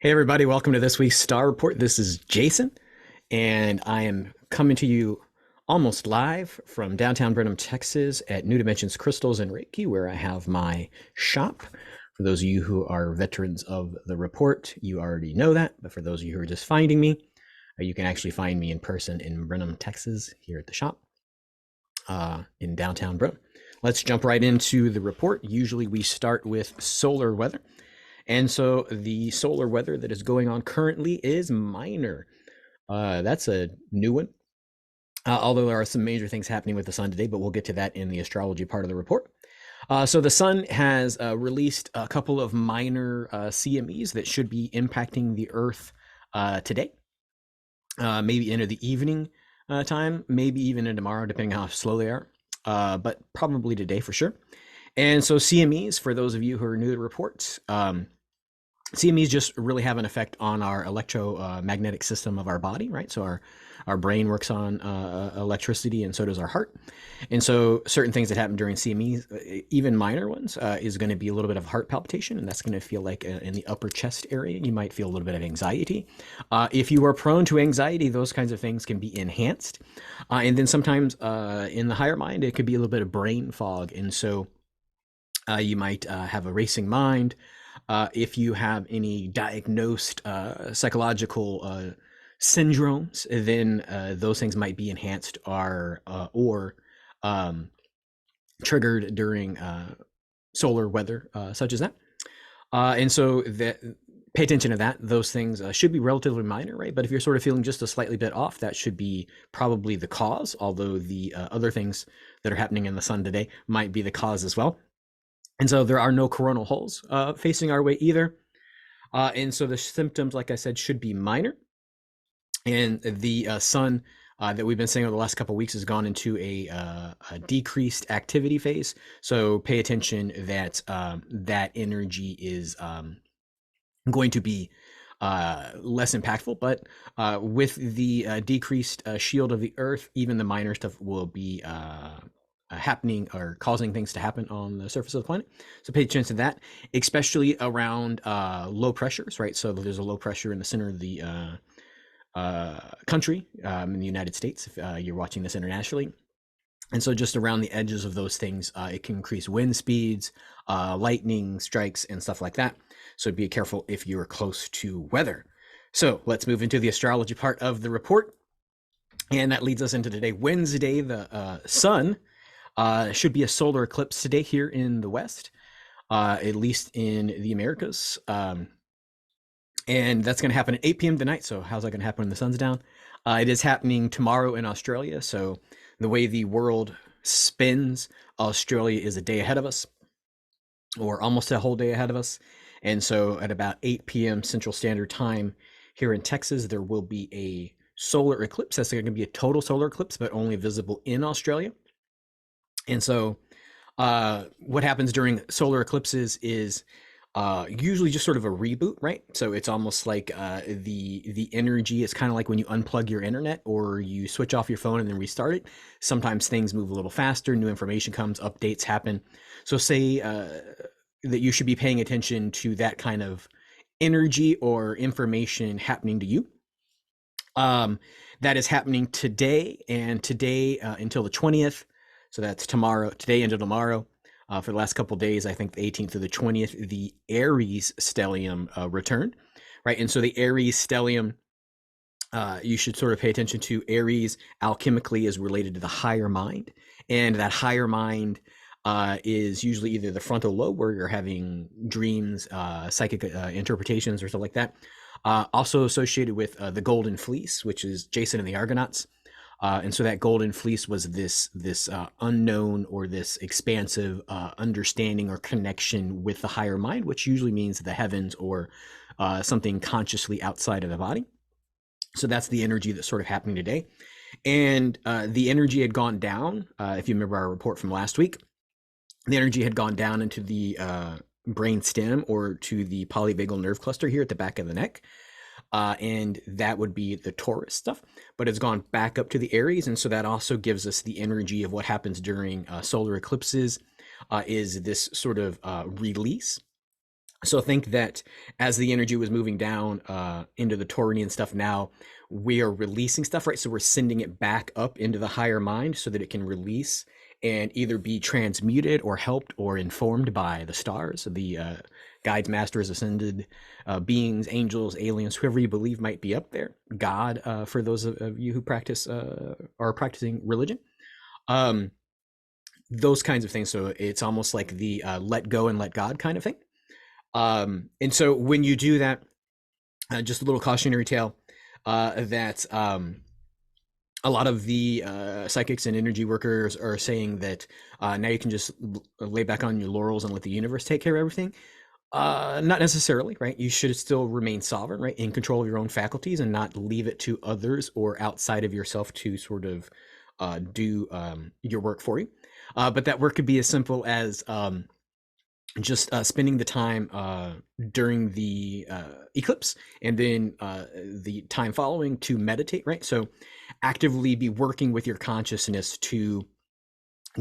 Hey everybody, welcome to this week's Star Report. This is Jason, and I am coming to you almost live from downtown Brenham, Texas at New Dimensions Crystals and Reiki, where I have my shop. For those of you who are veterans of the report, you already know that, but for those of you who are just finding me, you can actually find me in person in Brenham, Texas, here at the shop in downtown Brenham. Let's jump right into the report. Usually we start with solar weather. And so the solar weather that is going on currently is minor. That's a new one. Although there are some major things happening with the sun today, but we'll get to that in the astrology part of the report. So the sun has released a couple of minor CMEs that should be impacting the Earth today, maybe into the evening time, maybe even into tomorrow, depending on how slow they are, but probably today for sure. And so CMEs, for those of you who are new to the reports, CMEs just really have an effect on our electromagnetic system of our body, right? So our brain works on electricity, and so does our heart. And so certain things that happen during CMEs, even minor ones, is going to be a little bit of heart palpitation, and that's going to feel like in the upper chest area. You might feel a little bit of anxiety. If you are prone to anxiety, those kinds of things can be enhanced. And then sometimes in the higher mind, it could be a little bit of brain fog. And so you might have a racing mind. If you have any diagnosed psychological syndromes, then those things might be enhanced or triggered during solar weather, such as that. And so pay attention to that. Those things should be relatively minor, right? But if you're sort of feeling just a slightly bit off, that should be probably the cause, although the other things that are happening in the sun today might be the cause as well. And so there are no coronal holes facing our way either. And so the symptoms, like I said, should be minor. And the sun that we've been seeing over the last couple of weeks has gone into a decreased activity phase. So pay attention that that energy is going to be less impactful. But with the decreased shield of the Earth, even the minor stuff will be happening or causing things to happen on the surface of the planet. So pay attention to that, especially around low pressures, right? So there's a low pressure in the center of the country in the United States, if you're watching this internationally. And so just around the edges of those things, it can increase wind speeds, lightning strikes, and stuff like that. So be careful if you're close to weather. So let's move into the astrology part of the report. And that leads us into today, Wednesday. The sun should be a solar eclipse today here in the West, at least in the Americas. And that's going to happen at 8 p.m. tonight. So how's that going to happen when the sun's down? It is happening tomorrow in Australia. So the way the world spins, Australia is a day ahead of us, or almost a whole day ahead of us. And so at about 8 p.m. Central Standard Time here in Texas, there will be a solar eclipse. That's going to be a total solar eclipse, but only visible in Australia. And so what happens during solar eclipses is usually just sort of a reboot, right? So it's almost like the energy is kind of like when you unplug your internet or you switch off your phone and then restart it. Sometimes things move a little faster, new information comes, updates happen. So say that you should be paying attention to that kind of energy or information happening to you. That is happening today and today until the 20th. So that's tomorrow, today into tomorrow. For the last couple of days, I think the 18th to the 20th, the Aries stellium returned, right? And so the Aries stellium, you should sort of pay attention to. Aries alchemically is related to the higher mind, and that higher mind is usually either the frontal lobe, where you're having dreams, psychic interpretations, or stuff like that. Also associated with the Golden Fleece, which is Jason and the Argonauts. And so that Golden Fleece was this unknown or this expansive understanding or connection with the higher mind, which usually means the heavens or something consciously outside of the body. So that's the energy that's sort of happening today. And the energy had gone down. If you remember our report from last week, the energy had gone down into the brain stem or to the polyvagal nerve cluster here at the back of the neck. And that would be the Taurus stuff, but it's gone back up to the Aries. And so that also gives us the energy of what happens during solar eclipses, is this sort of release So think that as the energy was moving down into the Taurinian stuff, now we are releasing stuff, right? So we're sending it back up into the higher mind so that it can release and either be transmuted or helped or informed by the stars, the guides, masters, ascended beings, angels, aliens, whoever you believe might be up there. God, for those of you who practice are practicing religion. Um, those kinds of things. So it's almost like the let go and let God kind of thing. And so when you do that, just a little cautionary tale that a lot of the psychics and energy workers are saying that now you can just lay back on your laurels and let the universe take care of everything. Not necessarily, right? You should still remain sovereign, right? In control of your own faculties and not leave it to others or outside of yourself to sort of do your work for you. But that work could be as simple as just spending the time during the eclipse and then the time following to meditate, right? So actively be working with your consciousness to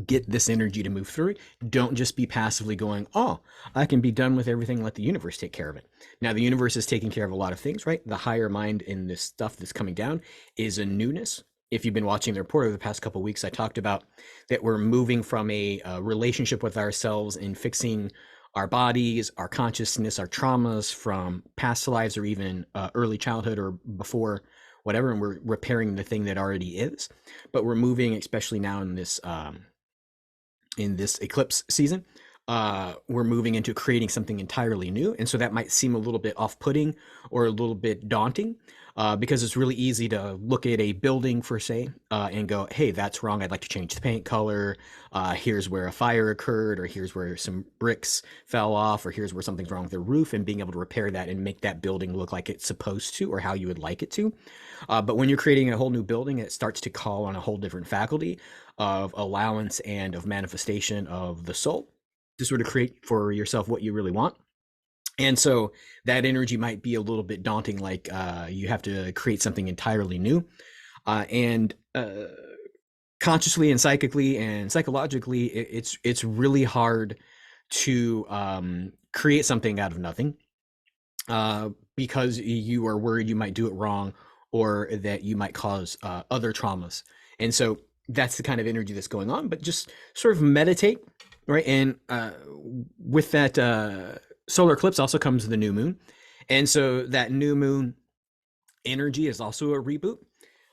get this energy to move through it. Don't just be passively going, oh, I can be done with everything, let the universe take care of it. Now, the universe is taking care of a lot of things, right? The higher mind in this stuff that's coming down is a newness. If you've been watching the report over the past couple of weeks, I talked about that we're moving from a relationship with ourselves and fixing our bodies, our consciousness, our traumas from past lives or even early childhood or before whatever, and we're repairing the thing that already is. But we're moving, especially now in this eclipse season, we're moving into creating something entirely new. And so that might seem a little bit off-putting or a little bit daunting because it's really easy to look at a building, for say, and go, hey, that's wrong. I'd like to change the paint color. Here's where a fire occurred, or here's where some bricks fell off, or here's where something's wrong with the roof, and being able to repair that and make that building look like it's supposed to or how you would like it to. But when you're creating a whole new building, it starts to call on a whole different faculty of allowance and of manifestation of the soul to sort of create for yourself what you really want. And so that energy might be a little bit daunting, like you have to create something entirely new. And consciously and psychically and psychologically, it's really hard to create something out of nothing because you are worried you might do it wrong or that you might cause other traumas. And so that's the kind of energy that's going on. But just sort of meditate, right? And with that solar eclipse also comes the new moon. And so that new moon energy is also a reboot.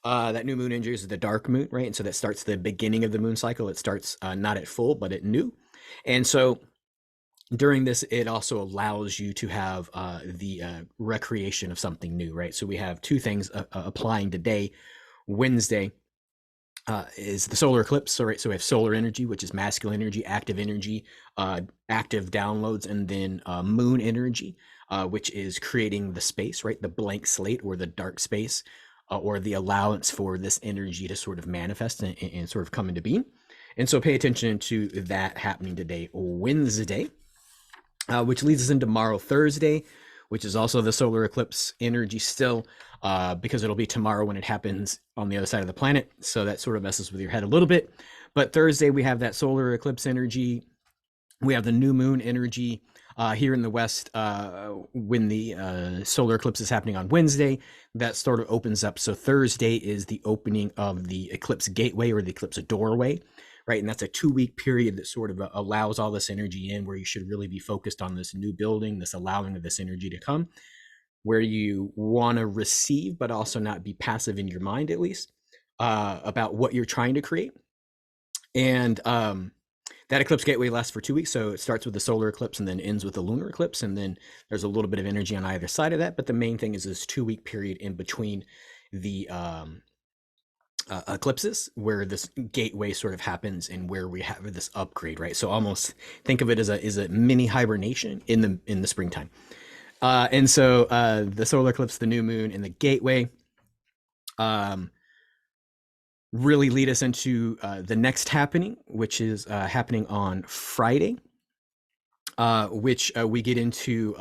That new moon energy is the dark moon, right? And so that starts the beginning of the moon cycle. It starts not at full, but at new. And so during this, it also allows you to have the recreation of something new, right? So we have two things applying today. Wednesday is the solar eclipse. So, right, so we have solar energy, which is masculine energy, active downloads, and then moon energy, which is creating the space, right? The blank slate or the dark space, or the allowance for this energy to sort of manifest and sort of come into being. And so pay attention to that happening today, Wednesday. Which leads us into tomorrow, Thursday, which is also the solar eclipse energy still, because it'll be tomorrow when it happens on the other side of the planet. So that sort of messes with your head a little bit. But Thursday, we have that solar eclipse energy. We have the new moon energy here in the West when the solar eclipse is happening on Wednesday. That sort of opens up. So Thursday is the opening of the Eclipse Gateway or the Eclipse Doorway, right? And that's a 2-week period that sort of allows all this energy in, where you should really be focused on this new building, this allowing of this energy to come, where you want to receive, but also not be passive in your mind, at least, about what you're trying to create. And that Eclipse Gateway lasts for 2 weeks. So it starts with the solar eclipse and then ends with the lunar eclipse. And then there's a little bit of energy on either side of that. But the main thing is this 2-week period in between the eclipses, where this gateway sort of happens and where we have this upgrade, right? So almost think of it as a mini hibernation in the springtime. And so the solar eclipse, the new moon, and the gateway really lead us into the next happening, which is happening on Friday, which we get into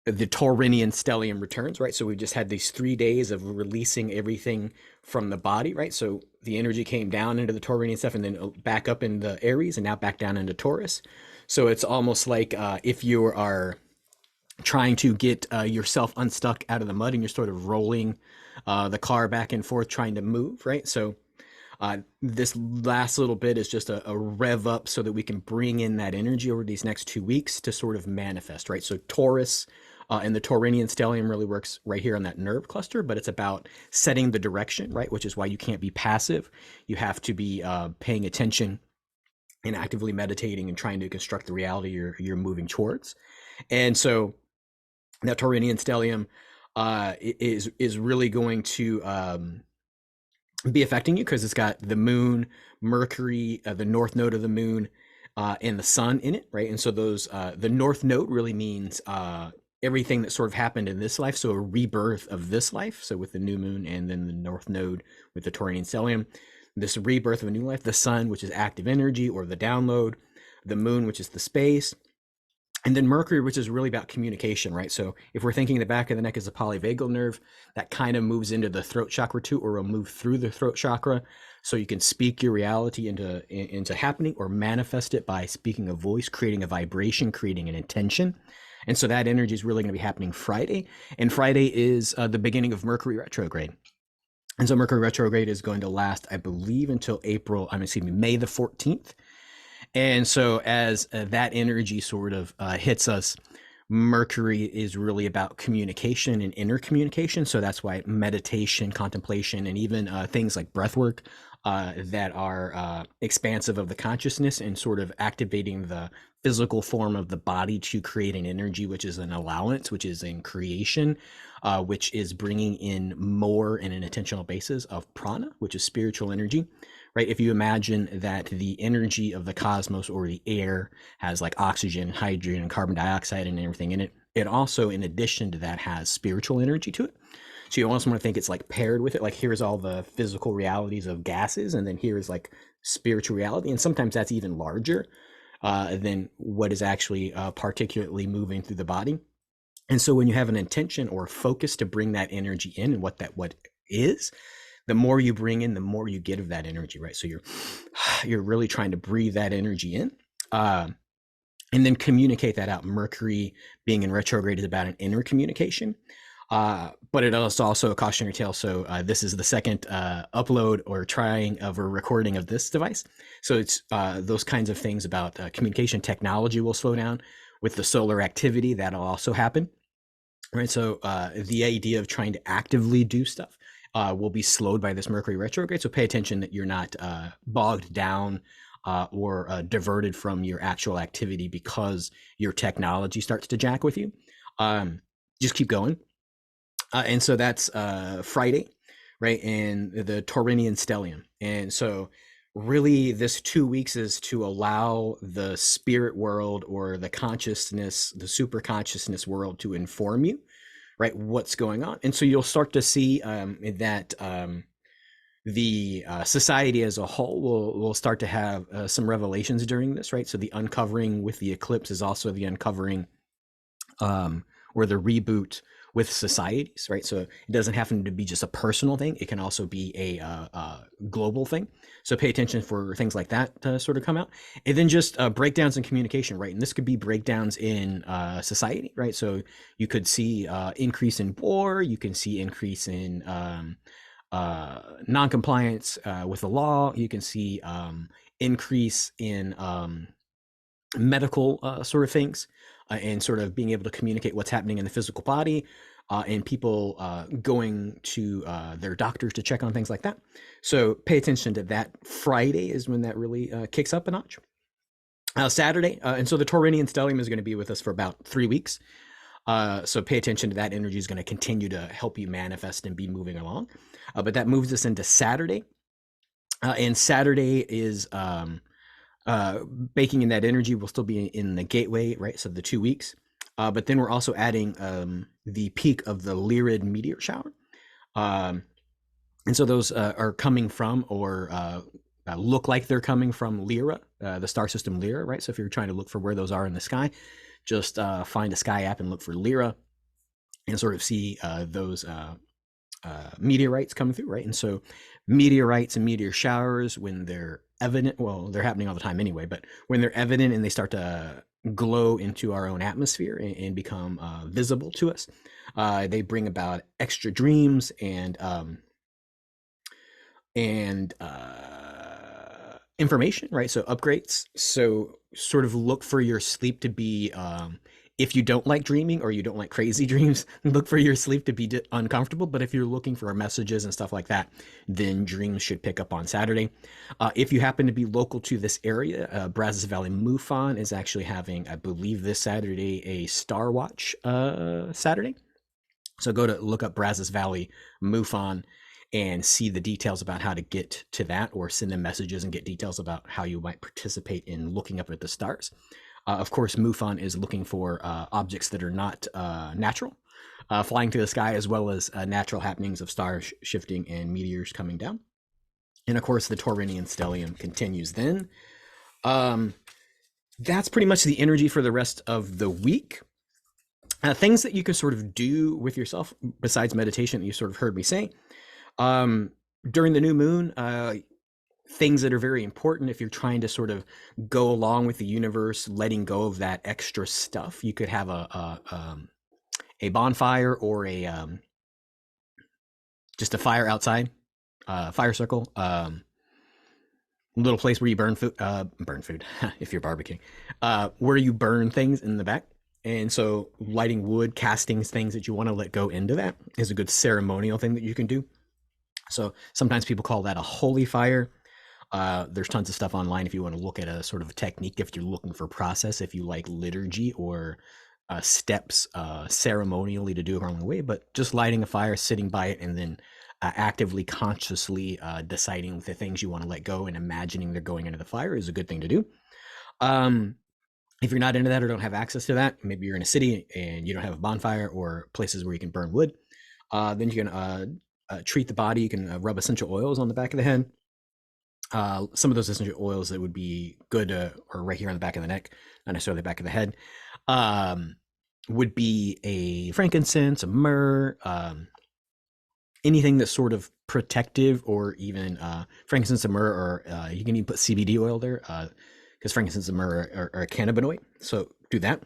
the Taurinian stellium returns, right? So we just had these 3 days of releasing everything from the body, right? So the energy came down into the Taurinian stuff and then back up in the Aries and now back down into Taurus. So it's almost like if you are trying to get yourself unstuck out of the mud and you're sort of rolling the car back and forth trying to move, right? So this last little bit is just a rev up so that we can bring in that energy over these next 2 weeks to sort of manifest, right? So Taurus and the Taurinian stellium really works right here on that nerve cluster, but it's about setting the direction, right? Which is why you can't be passive. You have to be paying attention and actively meditating and trying to construct the reality you're moving towards. And so that Taurinian stellium is really going to be affecting you because it's got the moon, Mercury, the north node of the moon, and the sun in it, right? And so those the north node really means everything that sort of happened in this life, so a rebirth of this life. So with the new moon and then the north node with the Taurian stellium, this rebirth of a new life. The sun, which is active energy or the download, the moon, which is the space, and then Mercury, which is really about communication, right? So if we're thinking the back of the neck is a polyvagal nerve, that kind of moves into the throat chakra too, or will move through the throat chakra. So you can speak your reality into happening or manifest it by speaking a voice, creating a vibration, creating an intention. And so that energy is really going to be happening Friday. And Friday is the beginning of Mercury retrograde. And so Mercury retrograde is going to last, I believe, until May the 14th. And so as that energy sort of hits us, Mercury is really about communication and inner communication. So that's why meditation, contemplation, and even things like breathwork that are expansive of the consciousness and sort of activating the physical form of the body to create an energy, which is an allowance, which is in creation, which is bringing in more in an intentional basis of prana, which is spiritual energy. Right? If you imagine that the energy of the cosmos or the air has like oxygen, hydrogen, and carbon dioxide and everything in it, it also, in addition to that, has spiritual energy to it. So you also want to think it's like paired with it. Like here's all the physical realities of gases, and then here's like spiritual reality. And sometimes that's even larger than what is actually particularly moving through the body. And so when you have an intention or focus to bring that energy in and what is, the more you bring in, the more you get of that energy, right? So you're really trying to breathe that energy in, and then communicate that out. Mercury being in retrograde is about an inner communication, but it is also a cautionary tale. So this is the second upload or trying of a recording of this device. So it's those kinds of things about communication technology will slow down with the solar activity. That'll also happen, right? So the idea of trying to actively do stuff will be slowed by this Mercury retrograde. So pay attention that you're not bogged down or diverted from your actual activity because your technology starts to jack with you. Just keep going. And so that's Friday, right? And the Taurinian stellium. And so really this 2 weeks is to allow the spirit world or the consciousness, the super consciousness world to inform you, right, what's going on. And so you'll start to see that the society as a whole will start to have some revelations during this, right? So the uncovering with the eclipse is also the uncovering or the reboot with societies, right? So it doesn't happen to be just a personal thing. It can also be a global thing. So pay attention for things like that to sort of come out. And then just breakdowns in communication, right? And this could be breakdowns in society, right? So you could see increase in war. You can see increase in non-compliance with the law. You can see increase in medical sort of things and sort of being able to communicate what's happening in the physical body and people going to their doctors to check on things like that. So pay attention to that. Friday is when that really kicks up a notch. Saturday, and so the Taurinian stellium is going to be with us for about 3 weeks. So pay attention to that. Energy is going to continue to help you manifest and be moving along. But that moves us into Saturday. And Saturday is baking in that energy. Will still be in the gateway, right? So the 2 weeks. But then we're also adding the peak of the Lyrid meteor shower. And so those are coming from or look like they're coming from Lyra, the star system Lyra, right? So if you're trying to look for where those are in the sky, just find a sky app and look for Lyra and sort of see those meteorites coming through, right? And so meteorites and meteor showers, when they're evident, well, they're happening all the time anyway, but when they're evident and they start to glow into our own atmosphere and become visible to us, they bring about extra dreams and information, right? So upgrades. So sort of look for your sleep to be, if you don't like dreaming or you don't like crazy dreams, look for your sleep to be uncomfortable. But if you're looking for messages and stuff like that, then dreams should pick up on Saturday. If you happen to be local to this area, Brazos Valley MUFON is actually having, I believe, this Saturday, a Star Watch Saturday. So go to look up Brazos Valley MUFON and see the details about how to get to that, or send them messages and get details about how you might participate in looking up at the stars. Of course, MUFON is looking for objects that are not natural, flying through the sky, as well as natural happenings of stars shifting and meteors coming down. And of course, the Taurinian stellium continues then. That's pretty much the energy for the rest of the week. Things that you can sort of do with yourself besides meditation that you sort of heard me say. During the new moon, things that are very important if you're trying to sort of go along with the universe, letting go of that extra stuff. You could have a bonfire or just a fire outside, fire circle, little place where you burn food if you're barbecuing, where you burn things in the back. And so lighting wood, casting things that you want to let go into that is a good ceremonial thing that you can do. So sometimes people call that a holy fire. There's tons of stuff online if you want to look at a sort of a technique, if you're looking for process, if you like liturgy or steps ceremonially to do it along the way. But just lighting a fire, sitting by it, and then actively, consciously deciding the things you want to let go and imagining they're going into the fire is a good thing to do. If you're not into that or don't have access to that, maybe you're in a city and you don't have a bonfire or places where you can burn wood, then you can treat the body. You can rub essential oils on the back of the head. Some of those essential oils that would be good, or right here on the back of the neck, not necessarily the back of the head, would be a frankincense, a myrrh, anything that's sort of protective, or even frankincense and myrrh, or you can even put CBD oil there, because frankincense and myrrh are a cannabinoid. So do that.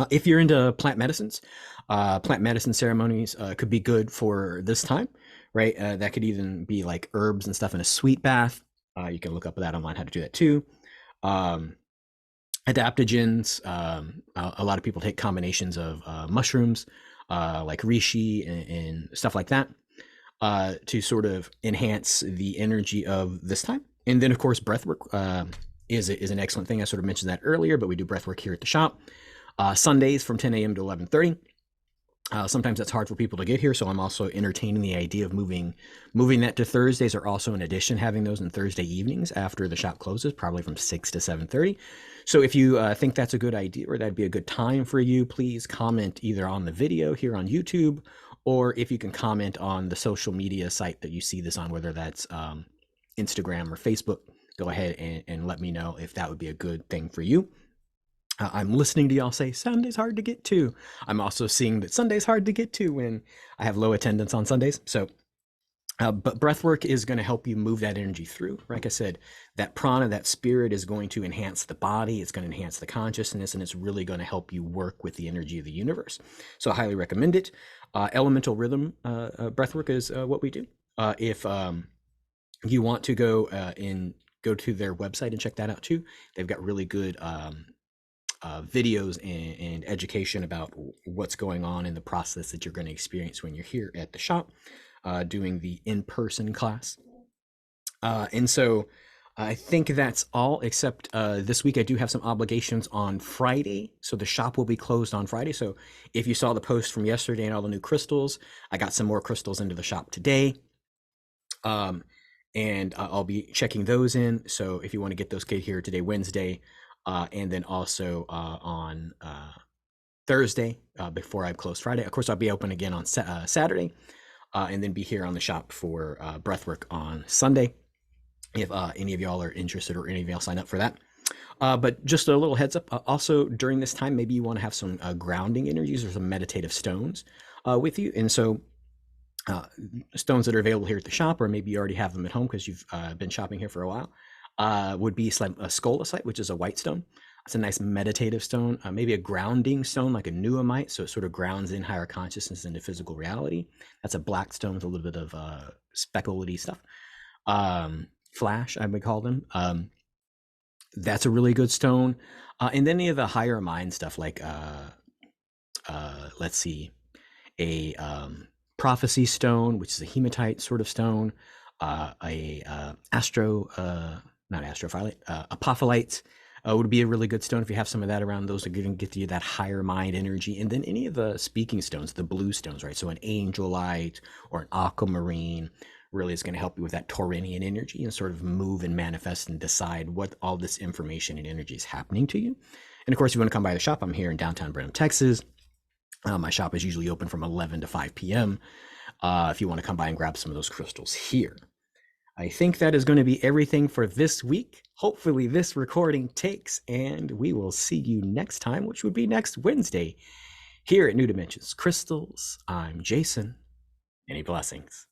If you're into plant medicines, plant medicine ceremonies could be good for this time, right? That could even be like herbs and stuff in a sweet bath. You can look up that online, how to do that too. Adaptogens, a lot of people take combinations of mushrooms, like reishi and stuff like that, to sort of enhance the energy of this time. And then, of course, breathwork is an excellent thing. I sort of mentioned that earlier, but we do breathwork here at the shop. Sundays from 10 a.m. to 11:30. Sometimes that's hard for people to get here, so I'm also entertaining the idea of moving that to Thursdays, or also in addition having those on Thursday evenings after the shop closes, probably from 6 to 7:30. So if you think that's a good idea, or that'd be a good time for you, please comment either on the video here on YouTube, or if you can comment on the social media site that you see this on, whether that's Instagram or Facebook, go ahead and let me know if that would be a good thing for you. I'm listening to y'all say Sunday's hard to get to. I'm also seeing that Sunday's hard to get to when I have low attendance on Sundays. So, but breathwork is going to help you move that energy through. Like I said, that prana, that spirit, is going to enhance the body. It's going to enhance the consciousness, and it's really going to help you work with the energy of the universe. So I highly recommend it. Elemental rhythm breathwork is what we do. If you want to go to their website and check that out too, they've got really good videos and education about what's going on in the process that you're going to experience when you're here at the shop doing the in-person class. And so I think that's all, except this week I do have some obligations on Friday. So the shop will be closed on Friday. So if you saw the post from yesterday and all the new crystals, I got some more crystals into the shop today. And I'll be checking those in. So if you want to get those here today, Wednesday, and then also on Thursday before I close Friday. Of course, I'll be open again on Saturday, and then be here on the shop for breathwork on Sunday. If any of y'all are interested, or any of y'all sign up for that. But just a little heads up, also during this time, maybe you want to have some grounding energies or some meditative stones with you. And so stones that are available here at the shop, or maybe you already have them at home because you've been shopping here for a while. would be a scolasite, which is a white stone. It's a nice meditative stone, maybe a grounding stone like a nuamite, so it sort of grounds in higher consciousness into physical reality. That's a black stone with a little bit of speckly stuff. Flash, I would call them. That's a really good stone. And then any of the higher mind stuff, like let's see, a prophecy stone, which is a hematite sort of stone, not astrophyllite, apophyllite would be a really good stone if you have some of that around. Those are going to get you that higher mind energy. And then any of the speaking stones, the blue stones, right? So an angelite or an aquamarine really is going to help you with that Tauranian energy and sort of move and manifest and decide what all this information and energy is happening to you. And of course, if you want to come by the shop, I'm here in downtown Brenham, Texas. My shop is usually open from 11 to 5 p.m. If you want to come by and grab some of those crystals here. I think that is going to be everything for this week. Hopefully this recording takes, and we will see you next time, which would be next Wednesday here at New Dimensions Crystals. I'm Jason. Many blessings.